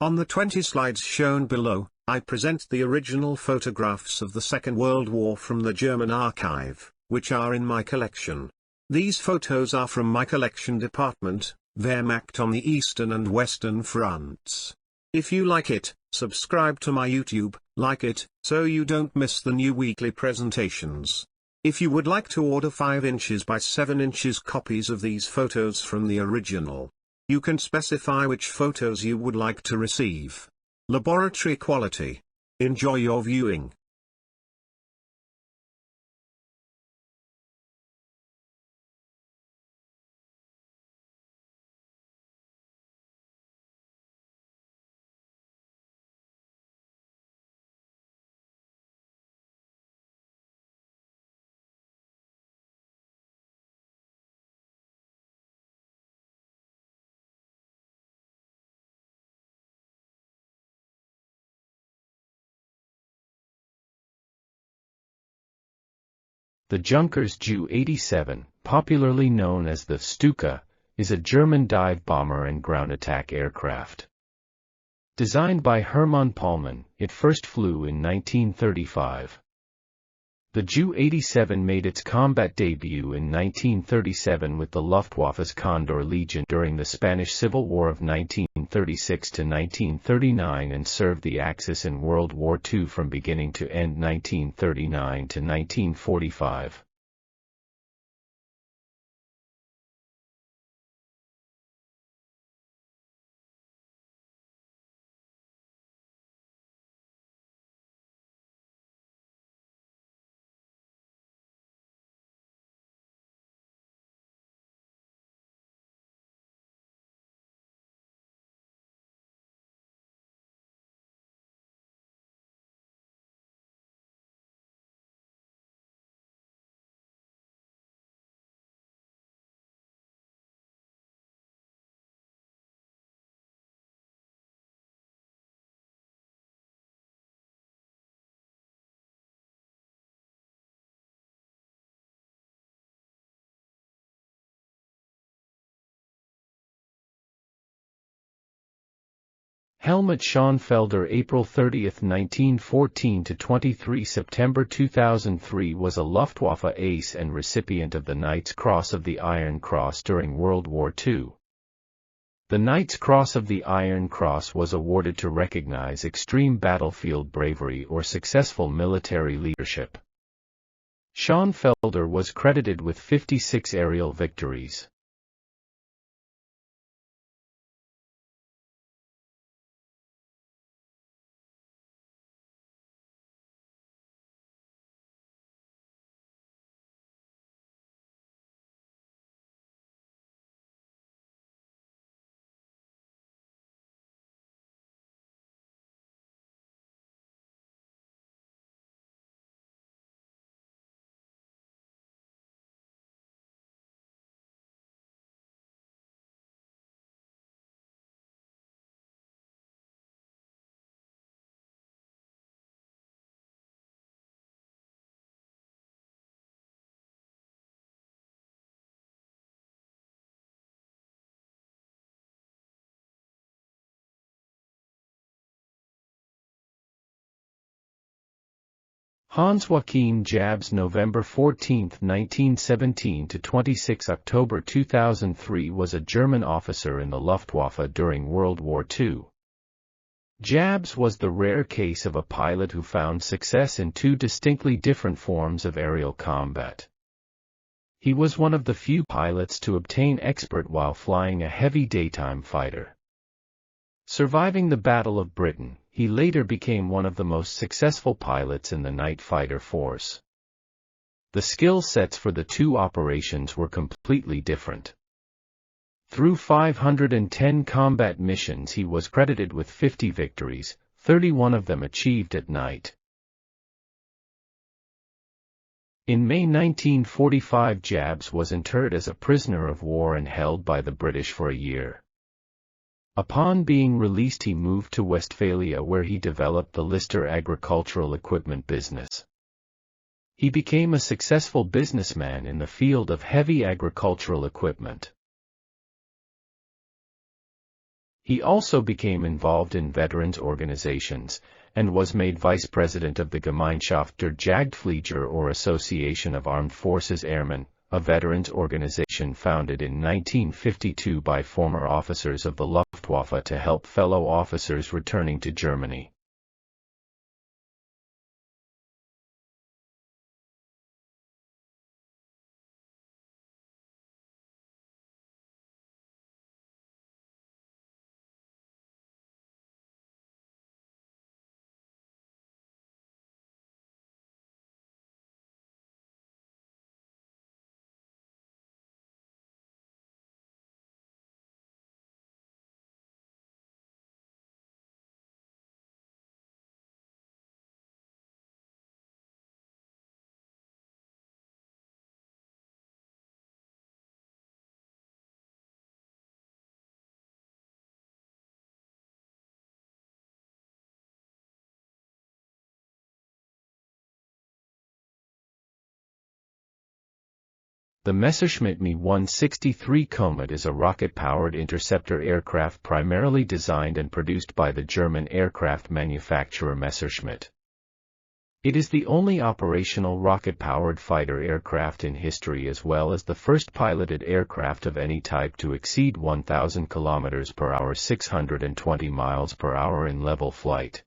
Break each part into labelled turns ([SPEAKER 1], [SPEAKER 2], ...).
[SPEAKER 1] On the 20 slides shown below, I present the original photographs of the Second World War from the German archive, which are in my collection. These photos are from my collection department, Wehrmacht on the Eastern and Western Fronts. If you like it, subscribe to my YouTube, like it, so you don't miss the new weekly presentations. If you would like to order 5 inches by 7 inches copies of these photos from the original, you can specify which photos you would like to receive. Laboratory quality. Enjoy your viewing.
[SPEAKER 2] The Junkers Ju-87, popularly known as the Stuka, is a German dive bomber and ground attack aircraft. Designed by Hermann Pohlmann, it first flew in 1935. The Ju-87 made its combat debut in 1937 with the Luftwaffe's Condor Legion during the Spanish Civil War of 1936 to 1939 and served the Axis in World War II from beginning to end 1939 to 1945. Helmut Schönfelder, April 30, 1914 to 23 September 2003, was a Luftwaffe ace and recipient of the Knight's Cross of the Iron Cross during World War II. The Knight's Cross of the Iron Cross was awarded to recognize extreme battlefield bravery or successful military leadership. Schönfelder was credited with 56 aerial victories. Hans Joachim Jabs, November 14, 1917 to 26 October 2003, was a German officer in the Luftwaffe during World War II. Jabs was the rare case of a pilot who found success in 2 distinctly different forms of aerial combat. He was one of the few pilots to obtain expert while flying a heavy daytime fighter. Surviving the Battle of Britain, he later became one of the most successful pilots in the night fighter force. The skill sets for the 2 operations were completely different. Through 510 combat missions, he was credited with 50 victories, 31 of them achieved at night. In May 1945, Jabs was interred as a prisoner of war and held by the British for a year. Upon being released, he moved to Westphalia, where he developed the Lister agricultural equipment business. He became a successful businessman in the field of heavy agricultural equipment. He also became involved in veterans organizations, and was made vice president of the Gemeinschaft der Jagdflieger or Association of Armed Forces Airmen, a veterans organization founded in 1952 by former officers of the Luftwaffe to help fellow officers returning to Germany. The Messerschmitt Me-163 Comet is a rocket-powered interceptor aircraft primarily designed and produced by the German aircraft manufacturer Messerschmitt. It is the only operational rocket-powered fighter aircraft in history as well as the first piloted aircraft of any type to exceed 1,000 km per hour 620 miles per hour in level flight.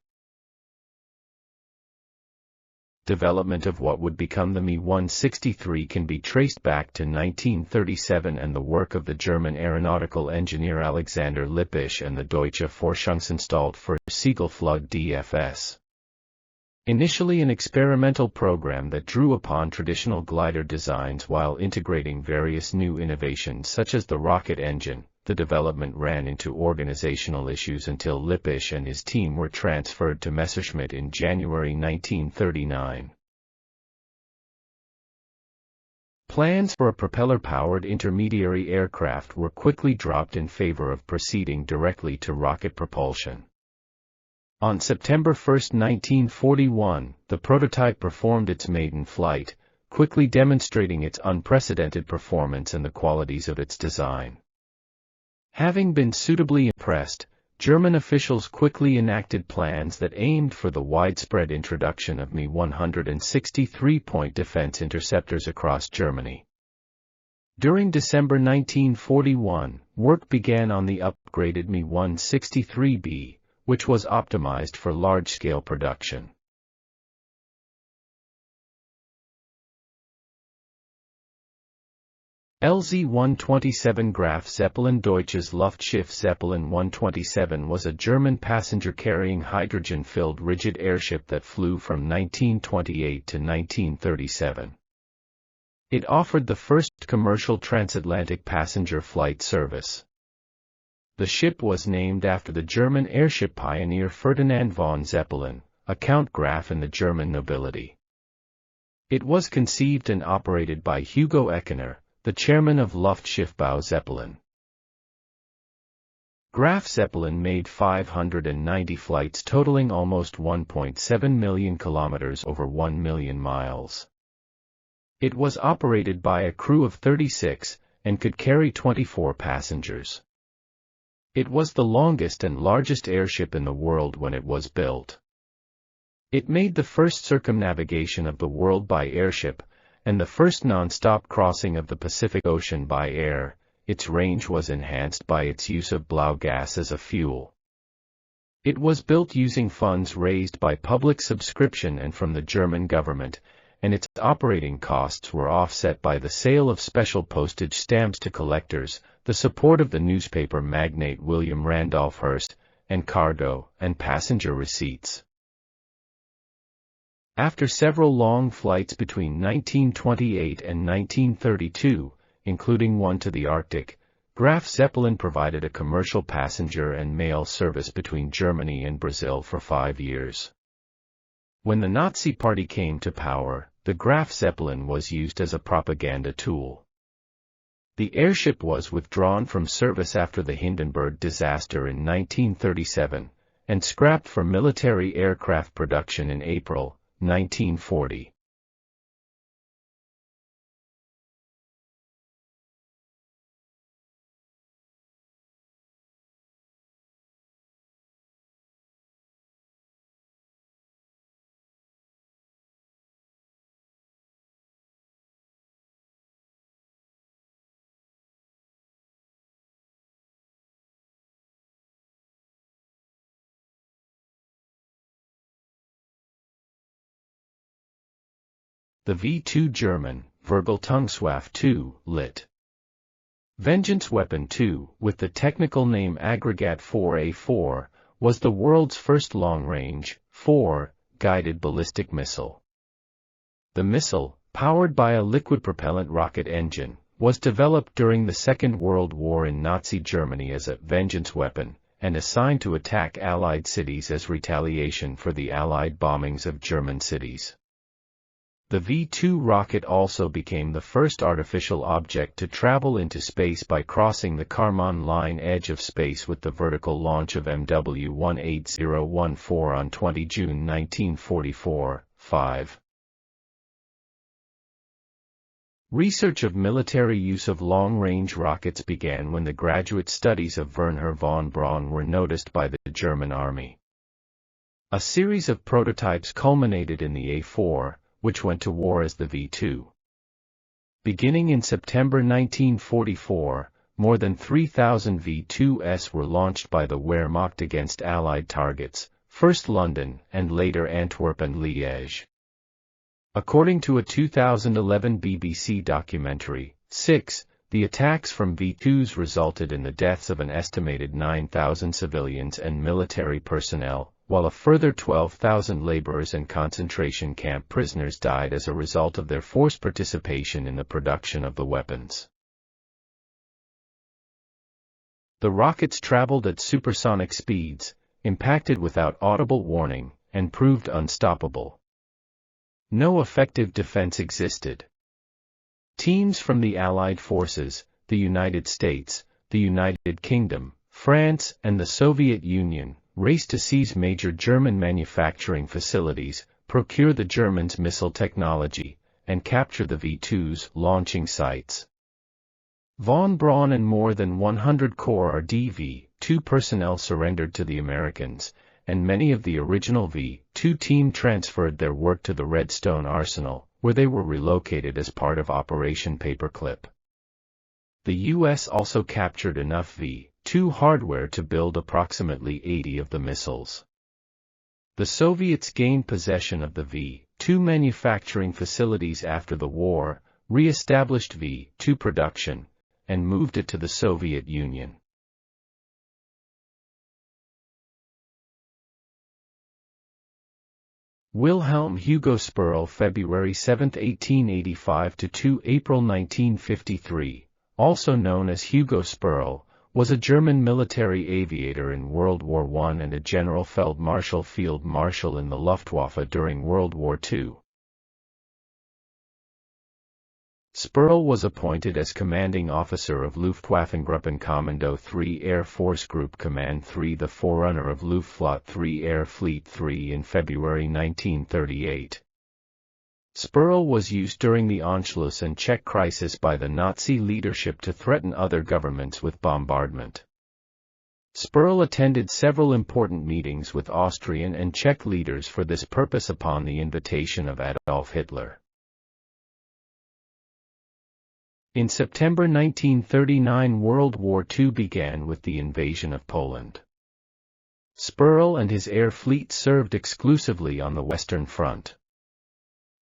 [SPEAKER 2] Development of what would become the Me-163 can be traced back to 1937 and the work of the German aeronautical engineer Alexander Lippisch and the Deutsche Forschungsanstalt für Segelflug DFS. Initially an experimental program that drew upon traditional glider designs while integrating various new innovations such as the rocket engine, the development ran into organizational issues until Lippisch and his team were transferred to Messerschmitt in January 1939. Plans for a propeller-powered intermediary aircraft were quickly dropped in favor of proceeding directly to rocket propulsion. On September 1, 1941, the prototype performed its maiden flight, quickly demonstrating its unprecedented performance and the qualities of its design. Having been suitably impressed, German officials quickly enacted plans that aimed for the widespread introduction of Me-163 defense interceptors across Germany. During December 1941, work began on the upgraded Me-163B, which was optimized for large-scale production. LZ-127 Graf Zeppelin. Deutsches Luftschiff Zeppelin 127 was a German passenger-carrying hydrogen-filled rigid airship that flew from 1928 to 1937. It offered the first commercial transatlantic passenger flight service. The ship was named after the German airship pioneer Ferdinand von Zeppelin, a Count Graf in the German nobility. It was conceived and operated by Hugo Eckener, the chairman of Luftschiffbau Zeppelin. Graf Zeppelin made 590 flights totaling almost 1.7 million kilometers over 1 million miles. It was operated by a crew of 36, and could carry 24 passengers. It was the longest and largest airship in the world when it was built. It made the first circumnavigation of the world by airship, and the first non-stop crossing of the Pacific Ocean by air. Its range was enhanced by its use of blau gas as a fuel. It was built using funds raised by public subscription and from the German government, and its operating costs were offset by the sale of special postage stamps to collectors, the support of the newspaper magnate William Randolph Hearst, and cargo and passenger receipts. After several long flights between 1928 and 1932, including one to the Arctic, Graf Zeppelin provided a commercial passenger and mail service between Germany and Brazil for 5 years. When the Nazi Party came to power, the Graf Zeppelin was used as a propaganda tool. The airship was withdrawn from service after the Hindenburg disaster in 1937, and scrapped for military aircraft production in April 1940. The V-2 German, Vergeltungswaffe 2, lit. Vengeance Weapon 2, with the technical name Aggregate 4A4, was the world's first long-range, guided ballistic missile. The missile, powered by a liquid propellant rocket engine, was developed during the Second World War in Nazi Germany as a vengeance weapon, and assigned to attack Allied cities as retaliation for the Allied bombings of German cities. The V-2 rocket also became the first artificial object to travel into space by crossing the Kármán line edge of space with the vertical launch of MW-18014 on 20 June 1944. 5. Research of military use of long-range rockets began when the graduate studies of Wernher von Braun were noticed by the German army. A series of prototypes culminated in the A4, which went to war as the V-2. Beginning in September 1944, more than 3,000 V-2s were launched by the Wehrmacht against Allied targets, first London and later Antwerp and Liège. According to a 2011 BBC documentary, 6, the attacks from V-2s resulted in the deaths of an estimated 9,000 civilians and military personnel, while a further 12,000 laborers and concentration camp prisoners died as a result of their forced participation in the production of the weapons. The rockets traveled at supersonic speeds, impacted without audible warning, and proved unstoppable. No effective defense existed. Teams from the Allied forces, the United States, the United Kingdom, France, and the Soviet Union, raced to seize major German manufacturing facilities, procure the Germans' missile technology, and capture the V-2's launching sites. Von Braun and more than 100 Corps RDV-2 personnel surrendered to the Americans, and many of the original V-2 team transferred their work to the Redstone Arsenal, where they were relocated as part of Operation Paperclip. The U.S. also captured enough V-2 hardware to build approximately 80 of the missiles. The Soviets gained possession of the V-2 manufacturing facilities after the war, re-established V-2 production, and moved it to the Soviet Union. Wilhelm Hugo Sperl, February 7, 1885 to 2 April 1953, also known as Hugo Sperl, was a German military aviator in World War I and a General Feldmarschall Field Marshal in the Luftwaffe during World War II. Sperl was appointed as commanding officer of Luftwaffengruppenkommando 3 Air Force Group Command 3, the forerunner of Luftflotte 3 Air Fleet 3, in February 1938. Sperl was used during the Anschluss and Czech crisis by the Nazi leadership to threaten other governments with bombardment. Sperl attended several important meetings with Austrian and Czech leaders for this purpose upon the invitation of Adolf Hitler. In September 1939, World War II began with the invasion of Poland. Sperl and his air fleet served exclusively on the Western Front.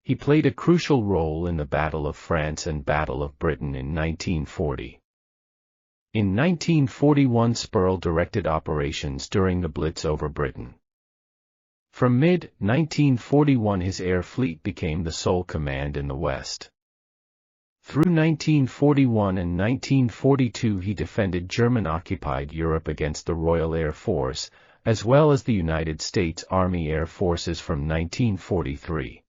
[SPEAKER 2] He played a crucial role in the Battle of France and Battle of Britain in 1940. In 1941, Sperl directed operations during the Blitz over Britain. From mid-1941, his air fleet became the sole command in the West. Through 1941 and 1942, he defended German-occupied Europe against the Royal Air Force, as well as the United States Army Air Forces from 1943.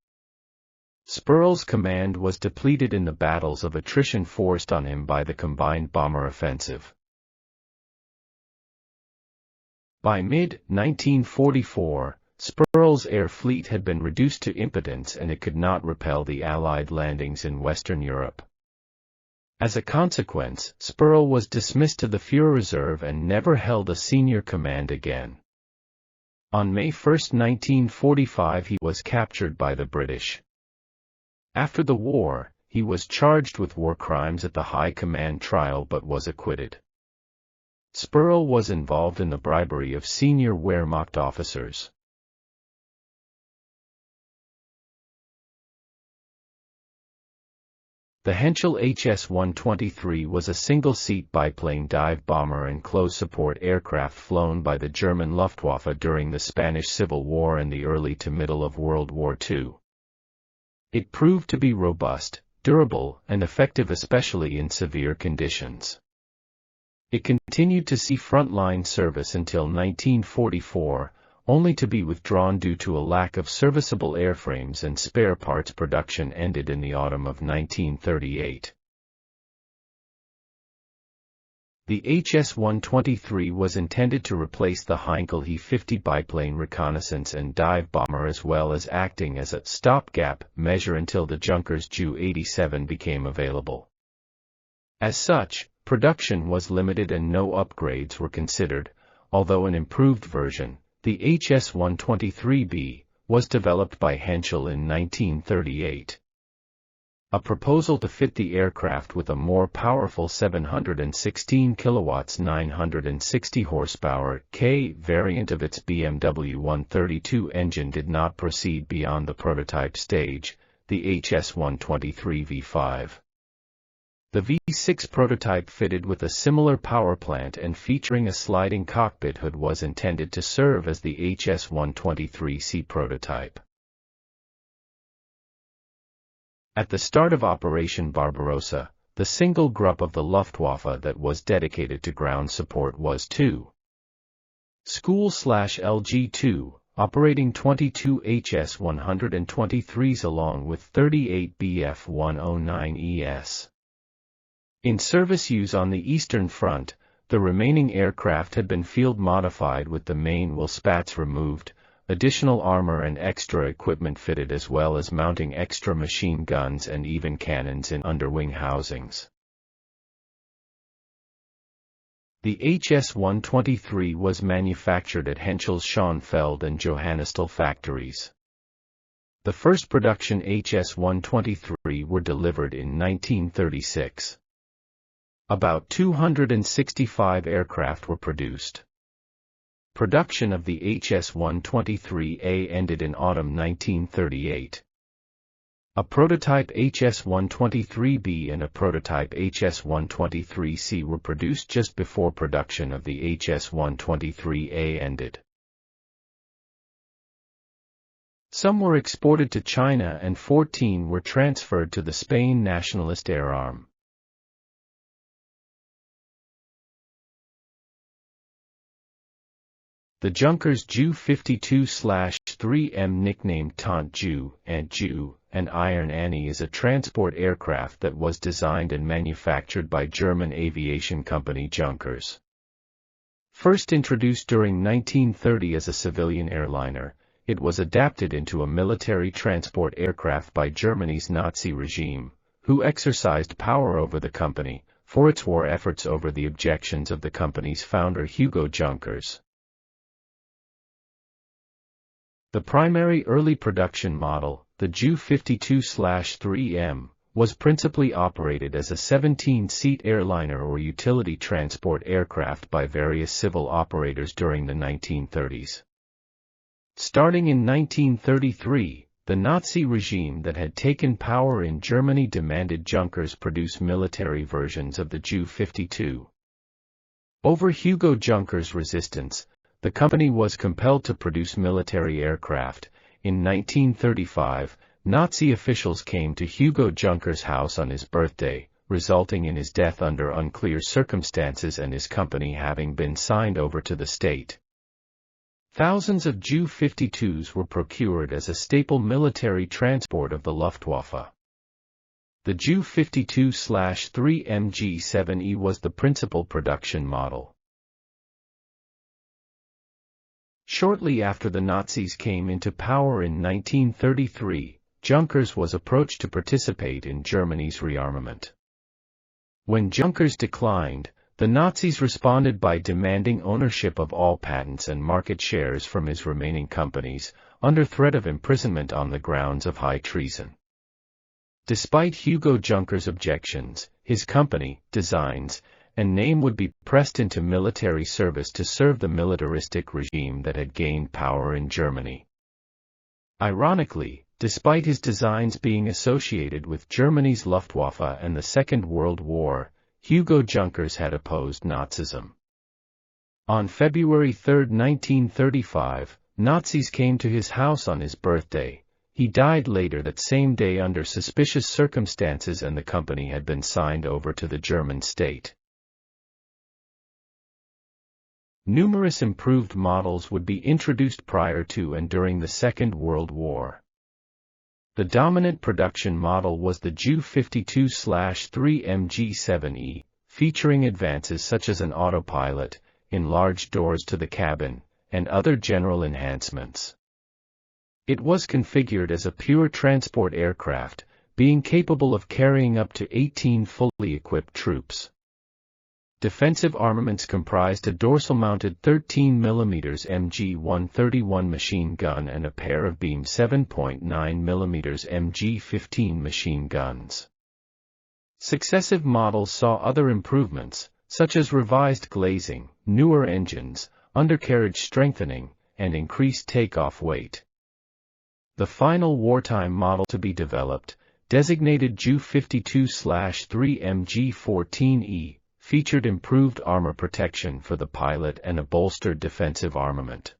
[SPEAKER 2] Sperl's command was depleted in the battles of attrition forced on him by the combined bomber offensive. By mid-1944, Sperl's air fleet had been reduced to impotence and it could not repel the Allied landings in Western Europe. As a consequence, Sperl was dismissed to the Führer Reserve and never held a senior command again. On May 1, 1945, he was captured by the British. After the war, he was charged with war crimes at the High Command trial but was acquitted. Sperl was involved in the bribery of senior Wehrmacht officers. The Henschel HS-123 was a single-seat biplane dive bomber and close-support aircraft flown by the German Luftwaffe during the Spanish Civil War and the early to middle of World War II. It proved to be robust, durable, and effective especially in severe conditions. It continued to see frontline service until 1944, only to be withdrawn due to a lack of serviceable airframes, and spare parts production ended in the autumn of 1938. The HS-123 was intended to replace the Heinkel He-50 biplane reconnaissance and dive bomber, as well as acting as a stopgap measure until the Junkers Ju-87 became available. As such, production was limited and no upgrades were considered, although an improved version, the HS-123B, was developed by Henschel in 1938. A proposal to fit the aircraft with a more powerful 716 kilowatts 960 horsepower K variant of its BMW 132 engine did not proceed beyond the prototype stage, the HS-123 V5. The V6 prototype, fitted with a similar power plant and featuring a sliding cockpit hood, was intended to serve as the HS-123C prototype. At the start of Operation Barbarossa, the single group of the Luftwaffe that was dedicated to ground support was 2 School/LG-2, operating 22 HS-123s along with 38 Bf-109Es. In service use on the Eastern Front, the remaining aircraft had been field modified with the main wheel spats removed, additional armor and extra equipment fitted, as well as mounting extra machine guns and even cannons in underwing housings. The HS-123 was manufactured at Henschel's Schönfeld and Johannisthal factories. The first production HS-123 were delivered in 1936. About 265 aircraft were produced. Production of the HS-123A ended in autumn 1938. A prototype HS-123B and a prototype HS-123C were produced just before production of the HS-123A ended. Some were exported to China and 14 were transferred to the Spain Nationalist Air Arm. The Junkers Ju-52/3M, nicknamed Tante Ju and Iron Annie, is a transport aircraft that was designed and manufactured by German aviation company Junkers. First introduced during 1930 as a civilian airliner, it was adapted into a military transport aircraft by Germany's Nazi regime, who exercised power over the company, for its war efforts over the objections of the company's founder Hugo Junkers. The primary early production model, the Ju-52/3M, was principally operated as a 17-seat airliner or utility transport aircraft by various civil operators during the 1930s. Starting in 1933, the Nazi regime that had taken power in Germany demanded Junkers produce military versions of the Ju-52. Over Hugo Junkers' resistance, the company was compelled to produce military aircraft. In 1935, Nazi officials came to Hugo Junkers' house on his birthday, resulting in his death under unclear circumstances and his company having been signed over to the state. Thousands of Ju-52s were procured as a staple military transport of the Luftwaffe. The Ju-52/3M G7E was the principal production model. Shortly after the Nazis came into power in 1933, Junkers was approached to participate in Germany's rearmament. When Junkers declined, the Nazis responded by demanding ownership of all patents and market shares from his remaining companies, under threat of imprisonment on the grounds of high treason. Despite Hugo Junkers' objections, his company, designs, and name would be pressed into military service to serve the militaristic regime that had gained power in Germany. Ironically, Despite his designs being associated with Germany's Luftwaffe and the Second World War, Hugo Junkers had opposed Nazism. On February 3, 1935, Nazis came to his house on his birthday. He died later that same day under suspicious circumstances, and the company had been signed over to the German state. Numerous improved models would be introduced prior to and during the Second World War. The dominant production model was the Ju-52/3 MG-7E, featuring advances such as an autopilot, enlarged doors to the cabin, and other general enhancements. It was configured as a pure transport aircraft, being capable of carrying up to 18 fully equipped troops. Defensive armaments comprised a dorsal-mounted 13mm MG-131 machine gun and a pair of beam 7.9mm MG-15 machine guns. Successive models saw other improvements, such as revised glazing, newer engines, undercarriage strengthening, and increased takeoff weight. The final wartime model to be developed, designated Ju-52/3 MG-14E, featured improved armor protection for the pilot and a bolstered defensive armament.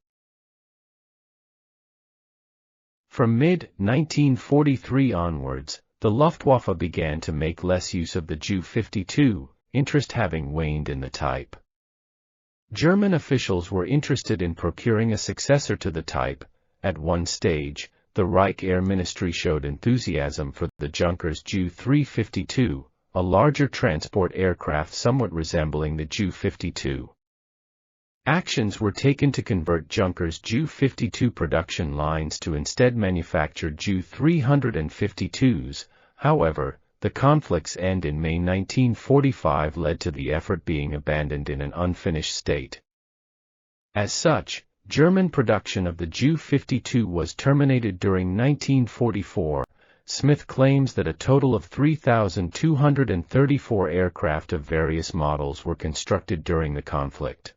[SPEAKER 2] From mid-1943 onwards, the Luftwaffe began to make less use of the Ju-52, interest having waned in the type. German officials were interested in procuring a successor to the type. At one stage, the Reich Air Ministry showed enthusiasm for the Junkers Ju-352, a larger transport aircraft somewhat resembling the Ju-52. Actions were taken to convert Junkers Ju-52 production lines to instead manufacture Ju-352s. However, the conflict's end in May 1945 led to the effort being abandoned in an unfinished state. As such, German production of the Ju-52 was terminated during 1944. Smith claims that a total of 3,234 aircraft of various models were constructed during the conflict.